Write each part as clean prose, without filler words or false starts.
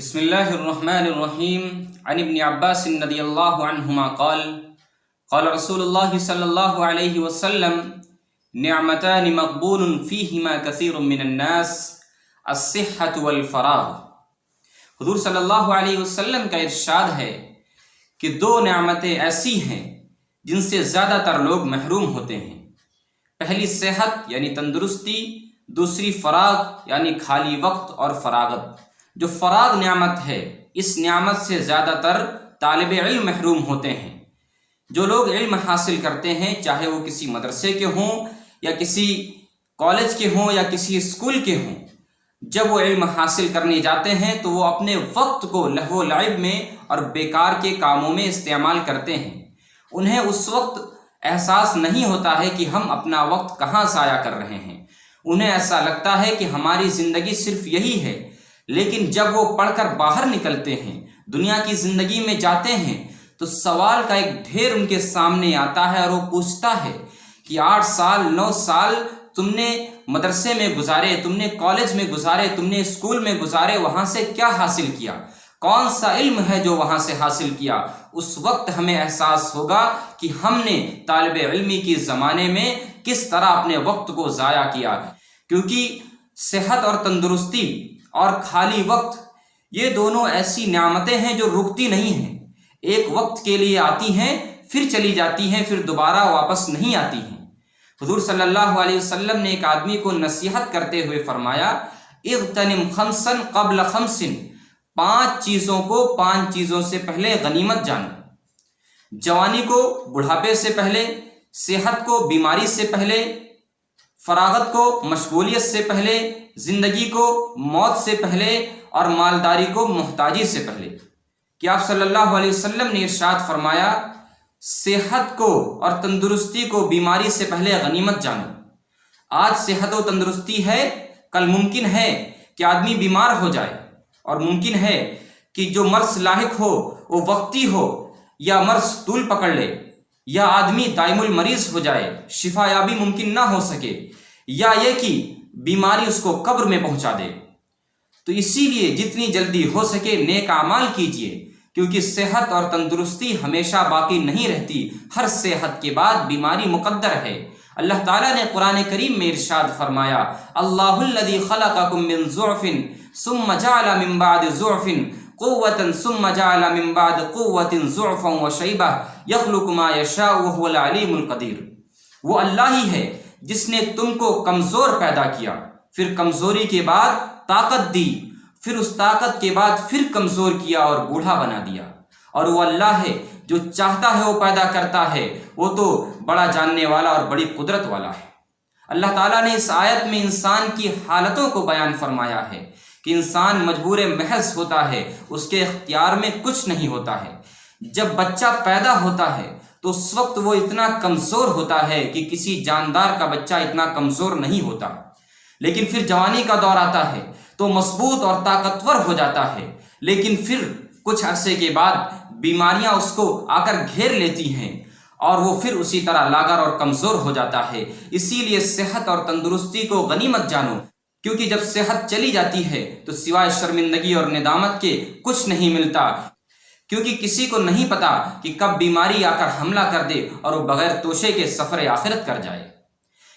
بسم الله الرحمن الرحيم عن ابن عباس رضي الله عنهما قال رسول الله صلى الله عليه وسلم نعمتان مقبول فيهما كثير من الناس الصحة والفراغ۔ حضور صلی اللہ علیہ وسلم کا ارشاد ہے کہ دو نعمتیں ایسی ہیں جن سے زیادہ تر لوگ محروم ہوتے ہیں۔ پہلی صحت یعنی تندرستی، دوسری فراغ یعنی خالی وقت اور فراغت۔ جو فراغ نعمت ہے، اس نعمت سے زیادہ تر طالب علم محروم ہوتے ہیں۔ جو لوگ علم حاصل کرتے ہیں، چاہے وہ کسی مدرسے کے ہوں یا کسی کالج کے ہوں یا کسی اسکول کے ہوں، جب وہ علم حاصل کرنے جاتے ہیں تو وہ اپنے وقت کو لہو و لعب میں اور بیکار کے کاموں میں استعمال کرتے ہیں۔ انہیں اس وقت احساس نہیں ہوتا ہے کہ ہم اپنا وقت کہاں ضائع کر رہے ہیں۔ انہیں ایسا لگتا ہے کہ ہماری زندگی صرف یہی ہے، لیکن جب وہ پڑھ کر باہر نکلتے ہیں، دنیا کی زندگی میں جاتے ہیں، تو سوال کا ایک ڈھیر ان کے سامنے آتا ہے اور وہ پوچھتا ہے کہ 8 سال 9 سال تم نے مدرسے میں گزارے، تم نے کالج میں گزارے، تم نے اسکول میں گزارے، وہاں سے کیا حاصل کیا؟ کون سا علم ہے جو وہاں سے حاصل کیا؟ اس وقت ہمیں احساس ہوگا کہ ہم نے طالب علمی کی زمانے میں کس طرح اپنے وقت کو ضائع کیا۔ کیونکہ صحت اور تندرستی اور خالی وقت، یہ دونوں ایسی نعمتیں ہیں جو رکتی نہیں ہیں۔ ایک وقت کے لیے آتی ہیں، پھر چلی جاتی ہیں، پھر دوبارہ واپس نہیں آتی ہیں۔ حضور صلی اللہ علیہ وسلم نے ایک آدمی کو نصیحت کرتے ہوئے فرمایا، اغتنم خمسا قبل خمس، 5 چیزوں کو 5 چیزوں سے پہلے غنیمت جانو۔ جوانی کو بڑھاپے سے پہلے، صحت کو بیماری سے پہلے، فراغت کو مشغولیت سے پہلے، زندگی کو موت سے پہلے، اور مالداری کو محتاجی سے پہلے۔ کہ آپ صلی اللہ علیہ وسلم نے ارشاد فرمایا، صحت کو اور تندرستی کو بیماری سے پہلے غنیمت جانو۔ آج صحت و تندرستی ہے، کل ممکن ہے کہ آدمی بیمار ہو جائے، اور ممکن ہے کہ جو مرض لاحق ہو وہ وقتی ہو، یا مرض طول پکڑ لے، یا آدمی دائم المریض ہو جائے، شفا یابی ممکن نہ ہو سکے، یا یہ کہ بیماری اس کو قبر میں پہنچا دے۔ تو اسی لیے جتنی جلدی ہو سکے نیک اعمال کیجیے، کیونکہ صحت اور تندرستی ہمیشہ باقی نہیں رہتی، ہر صحت کے بعد بیماری مقدر ہے۔ اللہ تعالیٰ نے قرآن کریم میں ارشاد فرمایا، اللہ الذی خلقکم من ضعف ثم جعل من بعد ضعف قوة ثم جعل من بعد قوة ضعفا وشیبہ یخلق ما یشاء وهو العلیم القدیر۔ وہ اللہ ہی ہے جس نے تم کو کمزور پیدا کیا، پھر کمزوری کے بعد طاقت دی، پھر اس طاقت کے بعد پھر کمزور کیا اور بوڑھا بنا دیا۔ اور وہ اللہ ہے جو چاہتا ہے وہ پیدا کرتا ہے، وہ تو بڑا جاننے والا اور بڑی قدرت والا ہے۔ اللہ تعالیٰ نے اس آیت میں انسان کی حالتوں کو بیان فرمایا ہے کہ انسان مجبور محض ہوتا ہے، اس کے اختیار میں کچھ نہیں ہوتا ہے۔ جب بچہ پیدا ہوتا ہے تو اس وقت وہ اتنا کمزور ہوتا ہے کہ کسی جاندار کا بچہ اتنا کمزور نہیں ہوتا، لیکن پھر جوانی کا دور آتا ہے تو مضبوط اور طاقتور ہو جاتا ہے، لیکن پھر کچھ عرصے کے بعد بیماریاں اس کو آ کر گھیر لیتی ہیں اور وہ پھر اسی طرح لاغر اور کمزور ہو جاتا ہے۔ اسی لیے صحت اور تندرستی کو غنیمت جانو، کیونکہ جب صحت چلی جاتی ہے تو سوائے شرمندگی اور ندامت کے کچھ نہیں ملتا، کیونکہ کسی کو نہیں پتا کہ کب بیماری آ کر حملہ کر دے اور وہ بغیر توشے کے سفر آخرت کر جائے۔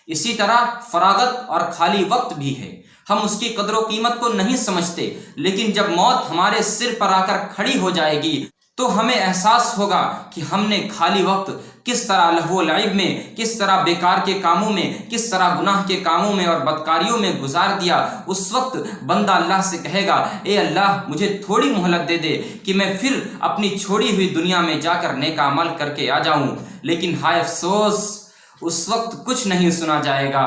اسی طرح فراغت اور خالی وقت بھی ہے۔ ہم اس کی قدر و قیمت کو نہیں سمجھتے، لیکن جب موت ہمارے سر پر آ کر کھڑی ہو جائے گی تو ہمیں احساس ہوگا کہ ہم نے خالی وقت کس طرح لہو و لعب میں، کس طرح بیکار کے کاموں میں، کس طرح گناہ کے کاموں میں اور بدکاریوں میں گزار دیا۔ اس وقت بندہ اللہ سے کہے گا، اے اللہ مجھے تھوڑی مہلت دے دے کہ میں پھر اپنی چھوڑی ہوئی دنیا میں جا کر نیک عمل کر کے آ جاؤں۔ لیکن ہائے افسوس، اس وقت کچھ نہیں سنا جائے گا۔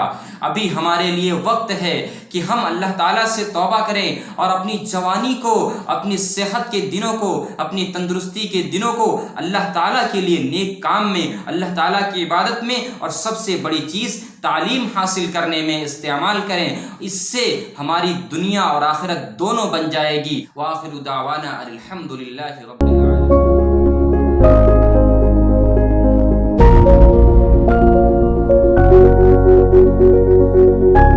ابھی ہمارے لیے وقت ہے کہ ہم اللہ تعالیٰ سے توبہ کریں اور اپنی جوانی کو، اپنی صحت کے دنوں کو، اپنی تندرستی کے دنوں کو اللہ تعالیٰ کے لیے نیک کام میں، اللہ تعالیٰ کی عبادت میں، اور سب سے بڑی چیز تعلیم حاصل کرنے میں استعمال کریں۔ اس سے ہماری دنیا اور آخرت دونوں بن جائے گی۔ وآخر دعوانا الحمد للہ رب العالمین۔